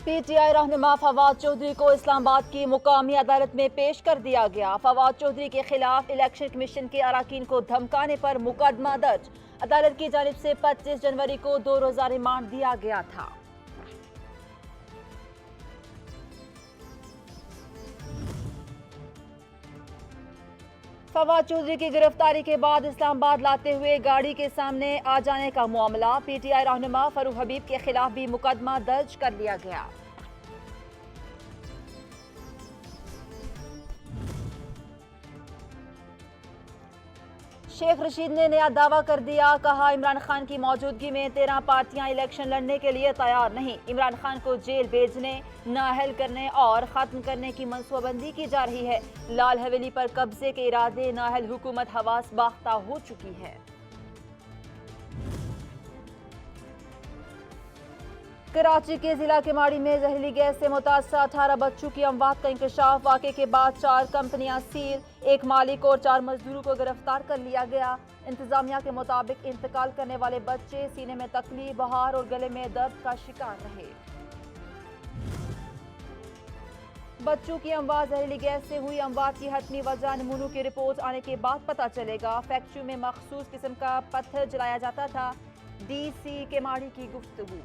PTI रहनुमा फवाद चौधरी को इस्लामाबाद की मुकामी अदालत में पेश कर दिया गया। फवाद चौधरी के खिलाफ इलेक्शन कमीशन के अराकीन को धमकाने पर मुकदमा दर्ज। अदालत की जानिब से 25 जनवरी को 2 रोजा रिमांड दिया गया था। फवाद चौधरी की गिरफ्तारी के बाद इस्लामाबाद लाते हुए गाड़ी के सामने आ जाने का मामला। पीटीआई रहनुमा फरूख हबीब के खिलाफ भी मुकदमा दर्ज कर लिया गया। शेख रशीद ने नया दावा कर दिया। कहा, इमरान खान की मौजूदगी में 13 पार्टियां इलेक्शन लड़ने के लिए तैयार नहीं। इमरान खान को जेल भेजने, नाअहल करने और खत्म करने की मनसूबाबंदी की जा रही है। लाल हवेली पर कब्जे के इरादे, नाअहल हुकूमत हवास बाख्ता हो चुकी है। कराची के जिला केमाड़ी में जहरीली गैस से मुतासर 18 बच्चों की अमवात का इंकशाफ। वाक़े के बाद 4 कंपनियां सील, 1 मालिक और 4 मजदूरों को गिरफ्तार कर लिया गया। इंतजामिया के मुताबिक इंतकाल करने वाले बच्चे सीने में तकलीफ, बुखार और गले में दर्द का शिकार रहे। बच्चों की अमवात जहरीली गैस से हुई। अमवात की हतमी वजह नमूनों की रिपोर्ट आने के बाद पता चलेगा। फैक्ट्री में मखसूस किस्म का पत्थर जलाया जाता था। डीसी केमाड़ी की गुफ्तगू।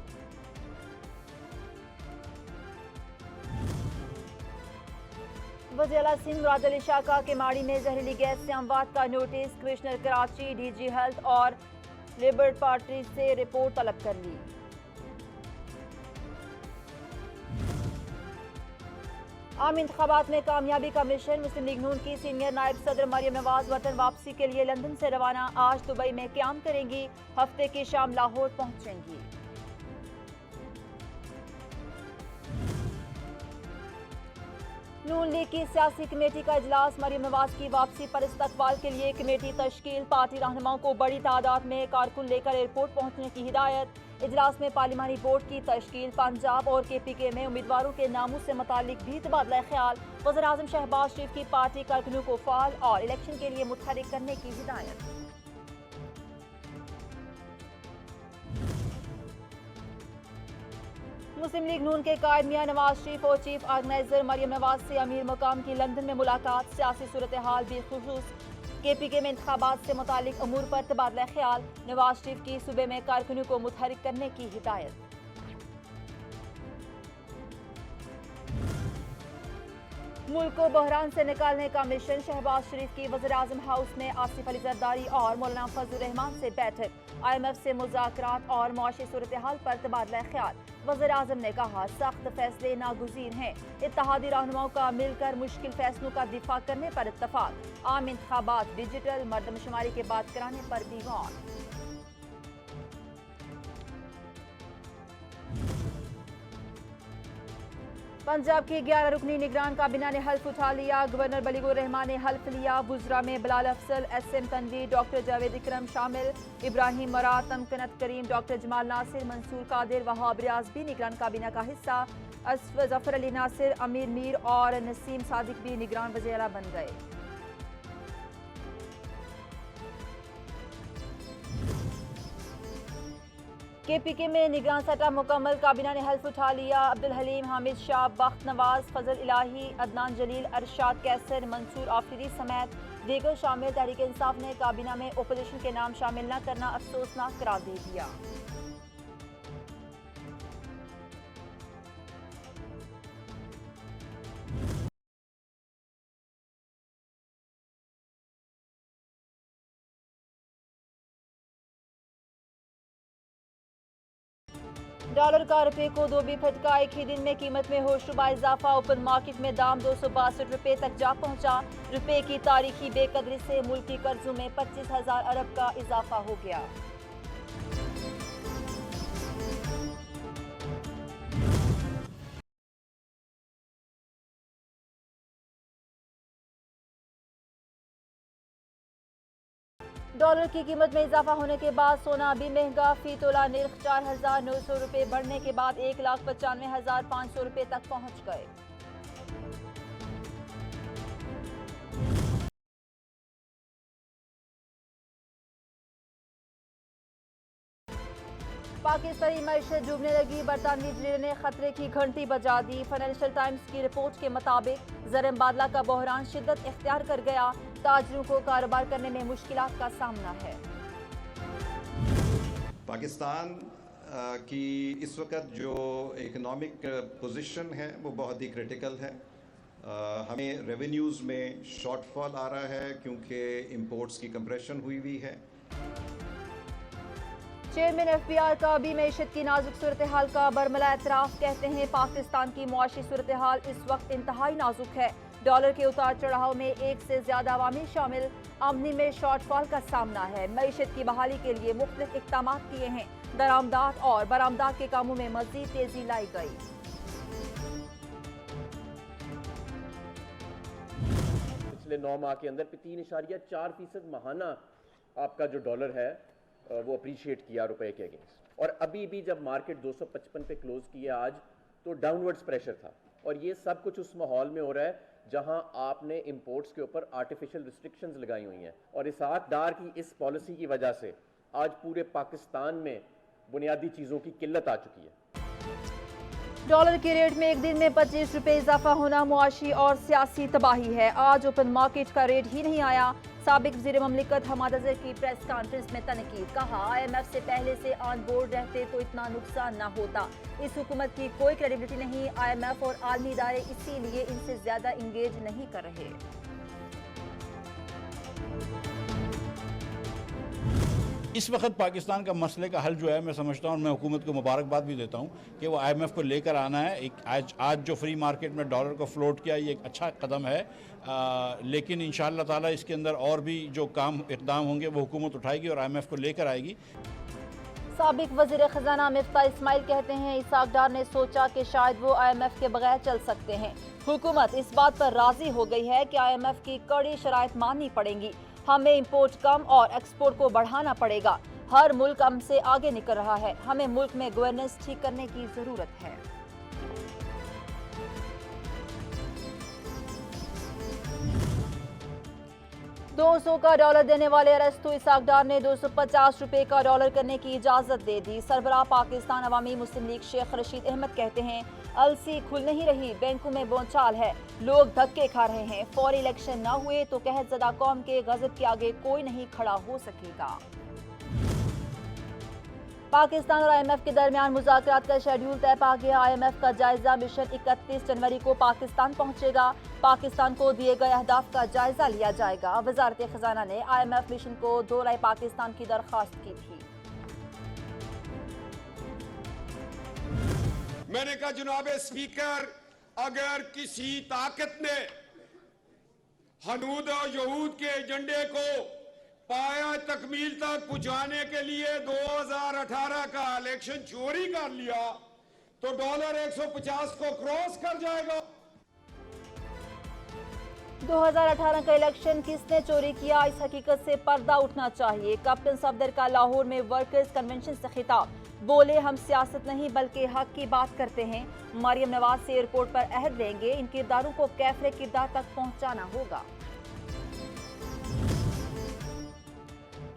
वज़ीर-ए-आला सिंध मुराद अली शाह का केमाड़ी में जहरीली गैस से अमवात का notice. Commissioner Karachi, DG health और लेबर पार्टी से रिपोर्ट तलब कर ली। आम इंतखाबात में कामयाबी का मिशन। मुस्लिम लीग नून की सीनियर नायब सदर मरियम नवाज वतन वापसी के लिए लंदन से रवाना। आज दुबई में क़याम करेंगी, हफ्ते की शाम लाहौर पहुंचेंगी। नून लीग की सियासी कमेटी का इजलास। मरियम नवाज की वापसी पर इस्तकबाल के लिए कमेटी तश्कील। पार्टी रहनुमाओं को बड़ी तादाद में कारकुन लेकर एयरपोर्ट पहुंचने की हिदायत। इजलास में पार्लिमानी बोर्ड की तश्कील। पंजाब और KPK में उम्मीदवारों के नामों से मुतालिक भी तबादला ख्याल। वज़ीर आज़म शहबाज शरीफ की पार्टी कारकुनों को फाल और इलेक्शन के लिए मुतहरिक करने की हिदायत। मुस्लिम लीग नून के कायद मियां नवाज शरीफ और चीफ ऑर्गेनाइजर मरियम नवाज से अमीर मुकाम की लंदन में मुलाकात। सियासी सूरत हाल बिखुसूस KPK में इंतखाबात से मुतालिक अमूर पर तबादला ख्याल। नवाज शरीफ की सूबे में कारकुनों को मुतहरिक करने की हिदायत। मुल्क को बहरान से निकालने का मिशन। शहबाज शरीफ की वज़ीर आज़म हाउस में आसिफ अली जरदारी और मौलाना फजल रहमान से बैठक। IMF से मुज़ाकरात और मुआशी सूरत हाल पर तबादला ख्याल। वज़ीर आज़म ने कहा, सख्त फैसले नागुज़ीर हैं। इत्तेहादी रहनुमाओं का मिलकर मुश्किल फैसलों का दिफा करने पर इत्तफाक। आम इंतखाबात डिजिटल मर्दमशुमारी के बाद कराने पर भी गौर। पंजाब की 11 रुकनी निगरान काबीना ने हल्फ उठा लिया। गवर्नर बलीगुर रहमान ने हल्फ लिया। वुज़रा में बिलाल अफसल, SM तनवीर, डॉक्टर जावेद इकरम शामिल। इब्राहिम मराद, तमकनत करीम, डॉक्टर जमाल नासिर, मंसूर कादिर, वहाब रियाज भी निगरान काबीना का हिस्सा। जफर अली नासिर, अमीर मीर और नसीम सादिक भी निगरान वज़ीर-ए-आला बन गए। KPK में निगरान सतह मुकम्मल। काबीना ने हल्फ उठा लिया। अब्दुल हलीम, हामिद शाह, बख्त नवाज, फजल इलाही, अदनान जलील, अरशाद कैसर, मंसूर आफरीदी समेत दीगर शामिल। तहरीक इंसाफ ने काबीना में ओपोजिशन के नाम शामिल न करना अफसोसनाक करार दे दिया। डॉलर का रुपए को 2 भी फटका। एक ही दिन में कीमत में होशरुबा इजाफा। ओपन मार्केट में दाम 262 रुपए तक जा पहुंचा। रुपए की तारीखी बेकदरी से मुल्की कर्जों में 25,000 अरब का इजाफा हो गया। डॉलर की कीमत में इजाफा होने के बाद सोना भी महंगा। फी तोला निर्ख 4,900 रुपए बढ़ने के बाद 1,95,500 रुपए तक पहुंच गए। पाकिस्तानी मईशत डूबने लगी, बरतानवी लीडर ने खतरे की घंटी बजा दी। फाइनेंशियल टाइम्स की रिपोर्ट के मुताबिक ज़र मुबादला का बहरान शिद्दत इख्तियार कर गया, ताजरों को कारोबार करने में मुश्किलात का सामना है। पाकिस्तान की इस वक्त जो इकोनॉमिक पोजीशन है वो बहुत ही क्रिटिकल है। हमें रेवेन्यूज़ में शॉर्टफॉल आ रहा है क्योंकि इंपोर्ट्स की कंप्रेशन हुई है। चेयरमैन एफबीआर का भी मईशत की नाजुक सूरत हाल का बरमला एतराफ़, कहते हैं पाकिस्तान की मुआशी सूरत हाल इस वक्त इंतहाई नाजुक है। डॉलर के उतार चढ़ाव में एक से ज्यादा अवामिल शामिल, आमदनी में शॉर्टफॉल का सामना है। मईशत की बहाली के लिए मुख्तलिफ इक़दाम किए हैं, दरामदात और बरामदात के कामों में मजीद तेजी लाई गई। पिछले 9 माह के अंदर 3.4% माहाना आपका जो डॉलर है वो अप्रिशिएट किया रुपए के अगेंस्ट, और अभी भी जब मार्केट 255 पे क्लोज किया आज, तो डाउनवर्ड्स प्रेशर था। और ये सब कुछ उस माहौल में हो रहा है जहां आपने इंपोर्ट्स के ऊपर आर्टिफिशियल रिस्ट्रिक्शंस लगाई हुई हैं, और इसहाक डार की इस पॉलिसी की वजह से आज पूरे पाकिस्तान में बुनियादी चीज़ों की किल्लत आ चुकी है। डॉलर के रेट में एक दिन में 25 रुपए इजाफा होना मुआशी और सियासी तबाही है। आज ओपन मार्केट का रेट ही नहीं आया। साबिक वज़ीर ममलिकत हमाद अज़हर की प्रेस कॉन्फ्रेंस में तनकीद, कहा IMF से पहले से ऑन बोर्ड रहते तो इतना नुकसान ना होता। इस हुकूमत की कोई क्रेडिबिलिटी नहीं, IMF और आलमी इदारे इसीलिए इनसे ज्यादा इंगेज नहीं कर रहे। इस वक्त पाकिस्तान का मसले का हल जो है, मैं समझता हूँ, मैं हुकूमत को मुबारकबाद भी देता हूँ कि वो IMF को लेकर आना है। आज जो फ्री मार्केट में डॉलर को फ्लोट किया, ये एक अच्छा कदम है। लेकिन इंशाअल्लाह ताला इसके अंदर और भी जो इक़दाम होंगे वो हुकूमत उठाएगी और IMF को लेकर आएगी। साबिक वज़ीर ख़ज़ाना मिफ्ता इस्माइल कहते हैं इसहाक डार ने सोचा कि शायद वो IMF के बगैर चल सकते हैं। हुकूमत इस बात पर राजी हो गई है कि IMF की कड़ी शराइत माननी पड़ेंगी। हमें इंपोर्ट कम और एक्सपोर्ट को बढ़ाना पड़ेगा। हर मुल्क हमसे आगे निकल रहा है, हमें मुल्क में गवर्नेंस ठीक करने की जरूरत है। $200 का डॉलर देने वाले अरस्तु इसहाक डार ने 250 रुपए का डॉलर करने की इजाजत दे दी। सरबराह पाकिस्तान अवामी मुस्लिम लीग शेख रशीद अहमद कहते हैं अलसी खुल नहीं रही, बैंकों में बोलचाल है, लोग धक्के खा रहे हैं। फौरी इलेक्शन ना हुए तो कहतज़दा कौम के गजब के आगे कोई नहीं खड़ा हो सकेगा। पाकिस्तान और IMF के दरमियान मुज़ाकरात का शेड्यूल तय पा गया। IMF का जायजा मिशन 31 जनवरी को पाकिस्तान पहुंचेगा। पाकिस्तान को दिए गए अहदाफ का जायजा लिया जाएगा। वज़ारत ख़ज़ाना ने IMF मिशन को दौरे पाकिस्तान की दरख्वास्त की थी। मैंने कहा जनाब स्पीकर, अगर किसी ताकत ने हनूद और यहूद के एजेंडे को पाया तकमील तक पहुंचाने के लिए 2018 का इलेक्शन चोरी कर लिया तो डॉलर 150 को क्रॉस कर जाएगा। 2018 का इलेक्शन किसने चोरी किया, इस हकीकत से पर्दा उठना चाहिए। कैप्टन सफदर का लाहौर में वर्कर्स कन्वेंशन से खिताब, बोले हम सियासत नहीं बल्कि हक की बात करते हैं। मरियम नवाज से एयरपोर्ट पर अहद लेंगे, इन किरदारों को कैफरे किरदार तक पहुंचाना होगा।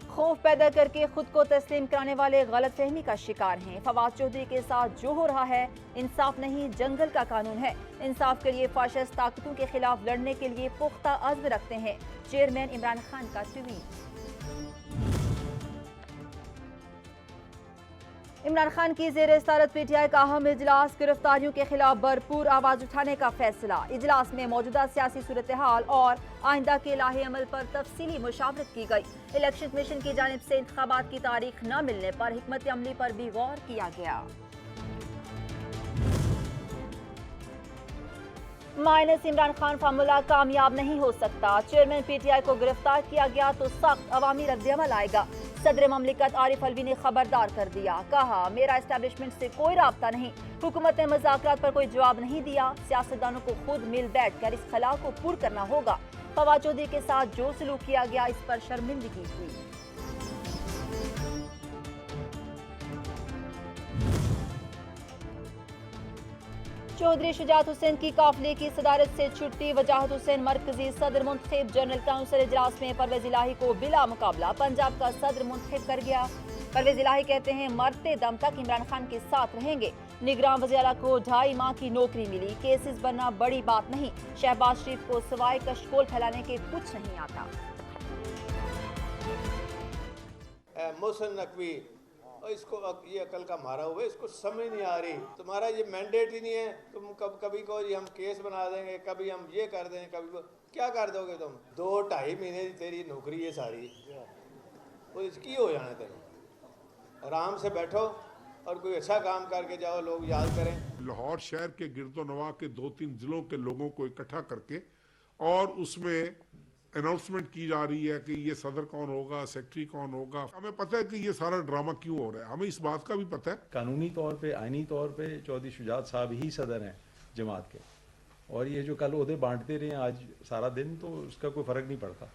खौफ पैदा करके खुद को तस्लीम कराने वाले गलतफहमी का शिकार हैं। फवाद चौधरी के साथ जो हो रहा है इंसाफ नहीं, जंगल का कानून है। इंसाफ के लिए फाशिस्ट ताकतों के खिलाफ लड़ने के लिए पुख्ता अज़्म रखते हैं। चेयरमैन इमरान खान का ट्वीट। इमरान खान की ज़ेर सदारत PTI का अहम इजलास, गिरफ्तारियों के खिलाफ भरपूर आवाज उठाने का फैसला। इजलास में मौजूदा सियासी सूरत हाल और आइंदा के लाहे अमल पर तफसीली मुशावरत की गई। इलेक्शन कमीशन की जानिब से इंतखाबात की तारीख न मिलने पर हिकमत अमली पर भी गौर किया गया। माइनस इमरान खान फार्मूला कामयाब नहीं हो सकता। चेयरमैन PTI को गिरफ्तार किया गया तो सख्त अवामी रद्द-ए-अमल आएगा। सदर ममलिकत आरिफ अलवी ने खबरदार कर दिया, कहा मेरा एस्टेब्लिशमेंट से कोई राब्ता नहीं। हुकूमत ने मुज़ाकरात पर कोई जवाब नहीं दिया। सियासतदानों को खुद मिल बैठ कर इस खला को पूरा करना होगा। फवाद चौधरी के साथ जो सलूक किया गया इस पर शर्मिंदगी हुई। चौधरी शुजात हुसैन की काफिले की सदारत से छुट्टी। वजाहत हुसैन मरकजी सदर मुंतखब। जनरल काउंसिल इजलास में परवेज इलाही को बिला मुकाबला पंजाब का सदर मुंतखब कर गया। परवेज इलाही कहते हैं मरते दम तक इमरान खान के साथ रहेंगे। निगरान वज़ीर को 2.5 माह की नौकरी मिली, केसेस बनना बड़ी बात नहीं। शहबाज शरीफ को सवाए कशकोल फैलाने के कुछ नहीं आता। मोहसिन नकवी इसको ये अकल का मारा हुआ है, इसको समझ नहीं आ रही। तुम्हारा ये मैंडेट ही नहीं है। तुम कभी को ये हम केस बना देंगे, कभी हम ये कर देंगे, कभी को क्या कर दोगे तुम। 2-2.5 महीने की तेरी नौकरी है सारी, वो इसकी हो जाना तेरे। आराम से बैठो और कोई अच्छा काम करके जाओ, लोग याद करें। लाहौर शहर के गिरदोनवा के 2-3 जिलों के लोगों को इकट्ठा करके और उसमें अनाउंसमेंट की जा रही है कि ये सदर कौन होगा, सेक्रेटरी कौन होगा। हमें पता है कि ये सारा ड्रामा क्यों हो रहा है, हमें इस बात का भी पता है। कानूनी तौर पे, आईनी तौर पे चौधरी शुजात साहब ही सदर हैं जमात के, और ये जो कल ओहदे बांटते रहे आज सारा दिन, तो उसका कोई फर्क नहीं पड़ता।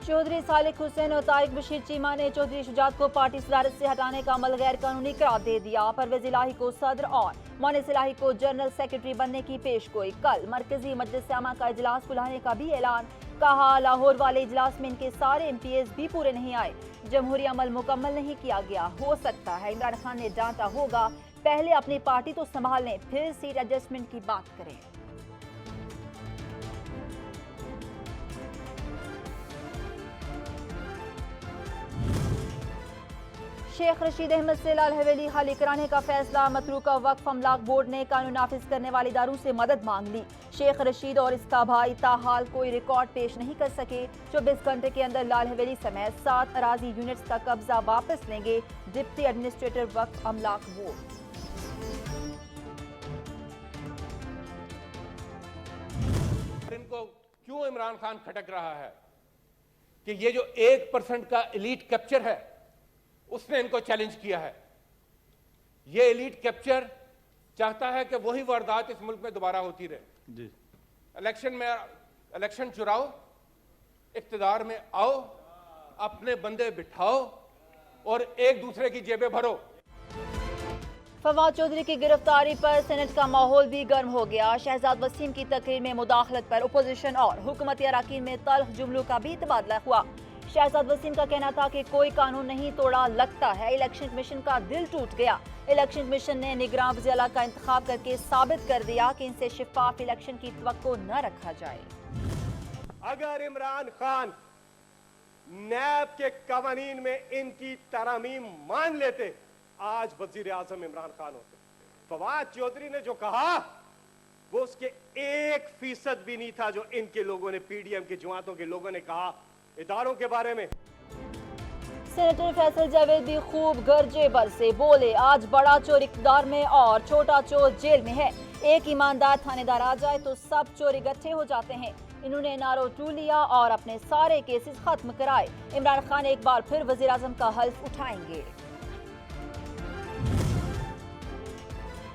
चौधरी सालिक हुसैन और तारिक बशीर चीमा ने चौधरी शुजात को पार्टी सदारत से हटाने का अमल गैर कानूनी करार दे दिया। परवेज इलाही को सदर और मोनिस इलाही को जनरल सेक्रेटरी बनने की पेशगोई। कल मरकजी मजलिस आमा का इजलास बुलाने का भी ऐलान। कहा लाहौर वाले इजलास में इनके सारे MPs भी पूरे नहीं आए। जमहूरी अमल मुकम्मल नहीं किया गया। हो सकता है इमरान खान ने डांटा होगा, पहले अपनी पार्टी तो संभाल लें, फिर सीट एडजस्टमेंट की बात करें। शेख रशीद अहमद से लाल हवेली खाली कराने का फैसला। मतरूका वक्फ अमलाक बोर्ड ने कानून नाफिज करने वाले इदारों से मदद मांग ली। शेख रशीद और इसका भाई ताहाल कोई रिकॉर्ड पेश नहीं कर सके। 24 घंटे के अंदर लाल हवेली समेत 7 अराजी यूनिट्स का कब्जा वापस लेंगे डिप्टी एडमिनिस्ट्रेटर वक्फ अमलाक बोर्ड। इनको क्यों इमरान खान खटक रहा है कि ये जो 1% का एलीट कैप्चर है उसने इनको चैलेंज किया है। ये एलीट कैप्चर चाहता है कि वही वारदात इस मुल्क में दोबारा होती रहे। जी, इलेक्शन चुराओ, इख्तिदार में आओ, अपने बंदे बिठाओ और एक दूसरे की जेबें भरो। फवाद चौधरी की गिरफ्तारी पर सेनेट का माहौल भी गर्म हो गया। शहजाद वसीम की तकरीर में मुदाखलत पर अपोजिशन और हुकूमती अराकीन में तल्ख जुमलों का भी तबादला हुआ। शहजाद वसीम का कहना था कि कोई कानून नहीं तोड़ा, लगता है इलेक्शन कमीशन का दिल टूट गया। इलेक्शन कमीशन ने निगरान वज़ीर का इंतखाब करके साबित कर दिया कि इनसे शिफाफ इलेक्शन की तवक्को न रखा जाए। अगर इमरान खान नैब के कवानीन में इनकी तरमीम मान लेते, आज वजीर आजम इमरान खान होते। फवाद चौधरी ने जो कहा वो उसके 1% भी नहीं था जो इनके लोगों ने, PDM के जमातों के लोगों ने कहा इदारों के बारे में। सेनेटर फैसल जावेद भी खूब गरजे बरसे, बोले आज बड़ा चोर इक़्तिदार में और छोटा चोर जेल में है। एक ईमानदार थानेदार आ जाए तो सब चोर इकट्ठे हो जाते हैं। इन्होंने नारो टू लिया और अपने सारे केसेस खत्म कराए। इमरान खान एक बार फिर वज़ीर आज़म का हल्फ उठाएंगे।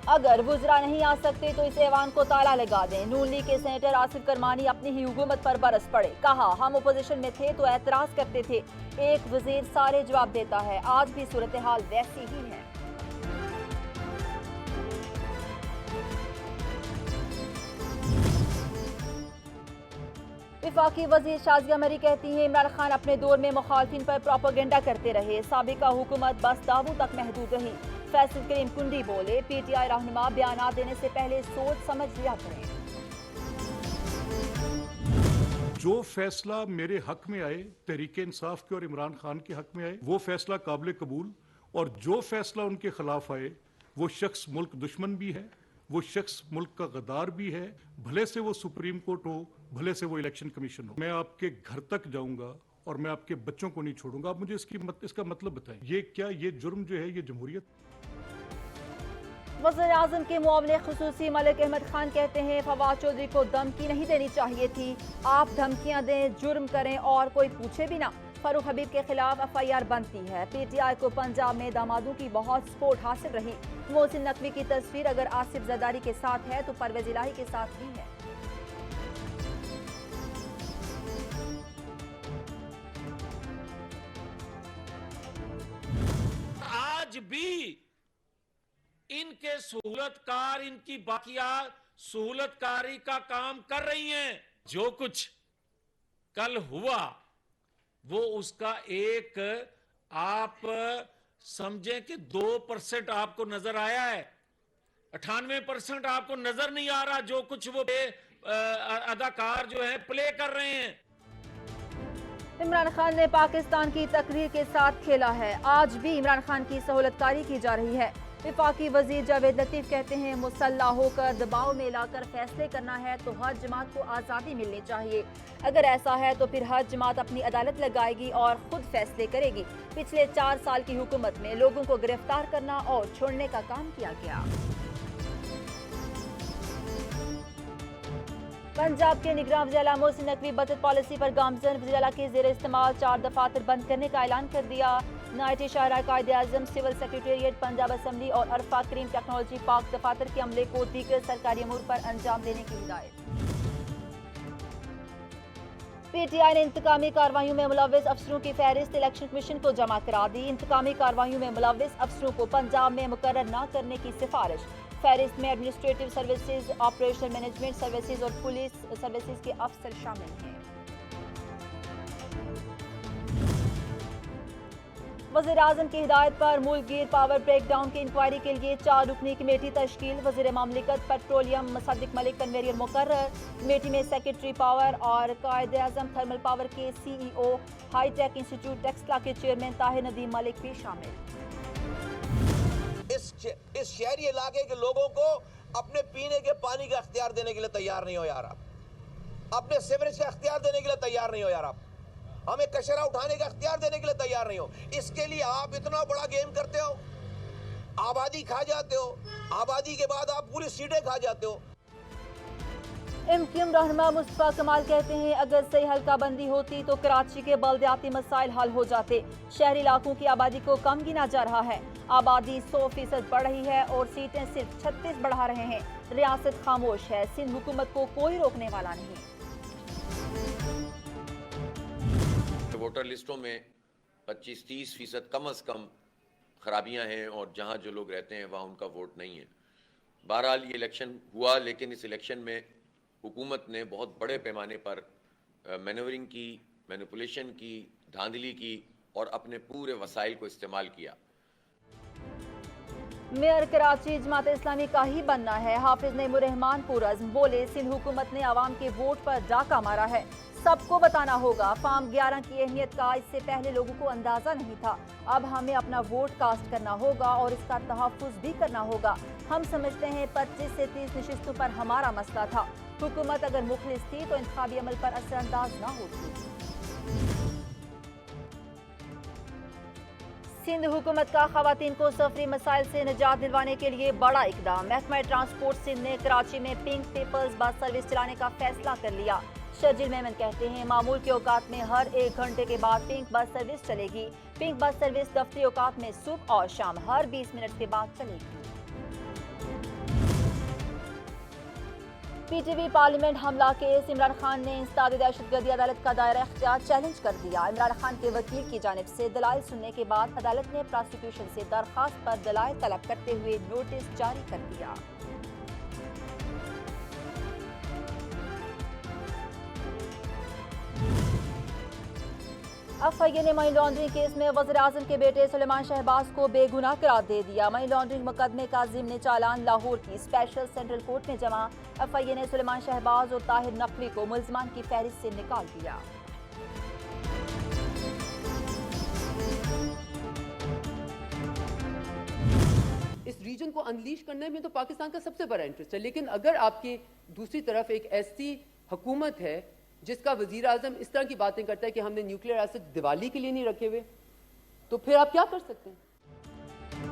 अगर वुज़रा नहीं आ सकते तो इस ऐवान को ताला लगा दें। नून लीग के सेनेटर आसिफ करमानी अपनी ही हुकूमत पर बरस पड़े। कहा हम अपोजिशन में थे तो एतराज करते थे, एक वजीर सारे जवाब देता है। आज भी सूरत हाल वैसी ही है। विफाकी वजीर शाजिया मरी कहती हैं इमरान खान अपने दौर में मुखालफिन पर प्रोपेगेंडा करते रहे, साबिका हुकूमत बस दावों तक महदूद रही। फैसल करीम कुंडी बोले PTI रहनुमा बयान देने से पहले सोच समझ लिया करें। जो फैसला मेरे हक में आए, तहरीक इंसाफ के और इमरान खान के हक में आए, वो फैसला काबिल कबूल, और जो फैसला उनके खिलाफ आए वो शख्स मुल्क दुश्मन भी है, वो शख्स मुल्क का गद्दार भी है, भले से वो सुप्रीम कोर्ट हो, भले से वो इलेक्शन कमीशन हो। मैं आपके घर तक जाऊंगा और मैं आपके बच्चों को नहीं छोड़ूंगा। आप मुझे इसका मतलब बताएं, ये क्या, ये जुर्म जो है, ये जमहूरियत? वज़ीर आज़म के मुआवने खुसूसी मलिक अहमद खान कहते हैं फवाद चौधरी को धमकी नहीं देनी चाहिए थी। आप धमकियां दें, जुर्म करें और कोई पूछे भी ना। फारूक हबीब के खिलाफ FIR बनती है। PTI को पंजाब में दामादों की बहुत सपोर्ट हासिल रही। मोहसिन नकवी की तस्वीर अगर आसिफ जरदारी के साथ है तो परवेज इलाही के साथ भी है। आज भी इनके सहूलतकार इनकी बाकिया सहूलतकारी का काम कर रही हैं। जो कुछ कल हुआ वो उसका एक आप समझें कि 2% आपको नजर आया है, 98% आपको नजर नहीं आ रहा जो कुछ वो अदाकार जो है प्ले कर रहे हैं। इमरान खान ने पाकिस्तान की तकरीर के साथ खेला है। आज भी इमरान खान की सहूलतकारी की जा रही है। विफाकी वजीर जावेद लतीफ कहते हैं मुसल्ला होकर दबाव में लाकर फैसले करना है तो हर जमात को आज़ादी मिलनी चाहिए। अगर ऐसा है तो फिर हर जमात अपनी अदालत लगाएगी और खुद फैसले करेगी। पिछले 4 साल की हुकूमत में लोगों को गिरफ्तार करना और छोड़ने का काम किया गया। पंजाब के निगरान वज़ीर मोहसिन नकवी बचत पॉलिसी पर गामजन। वज़ीर के ज़ेर इस्तेमाल 4 दफातर बंद करने का ऐलान कर दिया। नायटी शाहरा कायदे आज़म, सिविल सेक्रेटेरिएट, पंजाब असम्बली और अरफा करीम टेक्नोलॉजी पार्क दफातर के अमले को दीगर सरकारी अमूर पर अंजाम देने की हिदायत। PTI ने इंतकामी कार्रवाइयों में मुलव्विस अफसरों की फहरिस्त इलेक्शन कमीशन को जमा करा दी। इंतकामी कार्रवाइयों में मुलव्विस अफसरों को पंजाब में मुकर्रर न करने की सिफारिश। फहरिस्त में administrative services, operational management services और पुलिस सर्विसेज के अफसर शामिल हैं। वज़ीर आज़म की हिदायत पर मुल्कगीर पावर ब्रेकडाउन की इंक्वायरी के लिए 4 रुकनी कमेटी तश्कील। वज़ीर मामलिकत पेट्रोलियम मुसद्दिक मलिक कन्वेरियर मुकर्रर। कमेटी में सेक्रेटरी पावर और कायदे आज़म थर्मल पावर के CEO, हाईटेक इंस्टीट्यूट टेक्सला के चेयरमैन ताहिर नदीम मलिक भी शामिल। इस शहरी इलाके के लोगों को अपने पीने के पानी का अख्तियार देने के लिए तैयार नहीं हो यार आप, अपने सीवरेज का अख्तियार देने के लिए तैयार नहीं हो यार आप, हमें कचरा उठाने का अख्तियार देने के लिए तैयार नहीं हो। इसके लिए आप इतना बड़ा गेम करते हो, आबादी खा जाते हो, आबादी के बाद आप पूरी सीटें खा जाते हो। MQM रहनुमा मुस्तफा कमाल कहते हैं अगर सही हल्का बंदी होती तो कराची के बल्दियाती मसाइल हल हो जाते। शहरी इलाकों की आबादी को कम गिना जा रहा है। आबादी 100% बढ़ रही है और सीटें सिर्फ 36 बढ़ा रहे हैं। रियासत खामोश है। सिंध हुकूमत को कोई रोकने वाला नहीं। वोटर लिस्टों में 25-30% कम अज़ कम खराबियां हैं और जहां जो लोग रहते हैं वहां उनका वोट नहीं है। बहरहाल ये इलेक्शन हुआ, लेकिन इस इलेक्शन में हुकूमत ने बहुत बड़े पैमाने पर मैनूवरिंग की, मैनिपुलेशन की, धांधली की और अपने पूरे वसाइल को इस्तेमाल किया। मेयर कराची जमात इस्लामी का ही बनना है। हाफिज नईमुर रहमान पुरज़्म बोले सिंध हुकूमत ने आवाम के वोट पर डाका मारा है। सबको बताना होगा फार्म 11 की अहमियत का इससे पहले लोगों को अंदाजा नहीं था। अब हमें अपना वोट कास्ट करना होगा और इसका तहफ़्फ़ुज़ भी करना होगा। हम समझते हैं 25 से 30 नशिस्तों पर हमारा मसला था। हुकूमत अगर मुखलिस थी तो इंतखाबी अमल पर असरअंदाज न होती। सिंध हुकूमत का खवातीन को सफरी मसाइल से निजात दिलवाने के लिए बड़ा इकदाम। महकमा ट्रांसपोर्ट सिंध ने कराची में पिंक पीपल्स बस सर्विस चलाने का फैसला कर लिया। शर्जिल मेमन कहते हैं मामूल के औकात में हर 1 घंटे के बाद पिंक बस सर्विस चलेगी। पिंक बस सर्विस दफ्तरी औकात में सुबह और शाम हर 20 मिनट के बाद चलेगी। PTV पार्लियामेंट हमला केस। इमरान खान ने इंसदाद दहशतगर्दी अदालत का दायरा इख्तियार चैलेंज कर दिया। इमरान खान के वकील की जानिब से दलाइल सुनने के बाद अदालत ने प्रोसिक्यूशन से दरखास्त पर दलाइल तलब करते हुए नोटिस जारी कर दिया। FIA ने मनी लॉन्ड्रिंग केस में वज़ीर आज़म के बेटे सुलेमान शहबाज को बेगुनाह करार दे दिया। मनी लॉन्ड्रिंग मुकदमे का ज़िम्नी चालान लाहौर की स्पेशल सेंट्रल कोर्ट में जमा। FIA ने सुलेमान शहबाज और ताहिर नकवी को मुल्ज़मान की फहरिस्त से निकाल दिया। इस रीजन को अनलीश करने में तो पाकिस्तान का सबसे बड़ा इंटरेस्ट है, लेकिन अगर आपकी दूसरी तरफ एक ऐसी हुकूमत है जिसका वजीर आजम इस तरह की बातें करता है कि हमने न्यूक्लियर एसेट दिवाली के लिए नहीं रखे हुए, तो फिर आप क्या कर सकते हैं?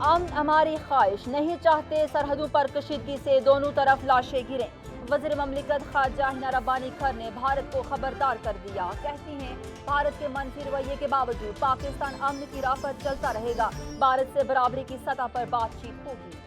हम हमारी ख्वाहिश नहीं चाहते सरहदों पर कशीदगी से दोनों तरफ लाशें गिरें। वज़ीर ममलिकत ख़ारजा हिना रब्बानी खर ने भारत को खबरदार कर दिया। कहती हैं भारत के मनफी रवैये के बावजूद पाकिस्तान अमन की राह पर चलता रहेगा। भारत से बराबरी की सतह पर बातचीत होगी।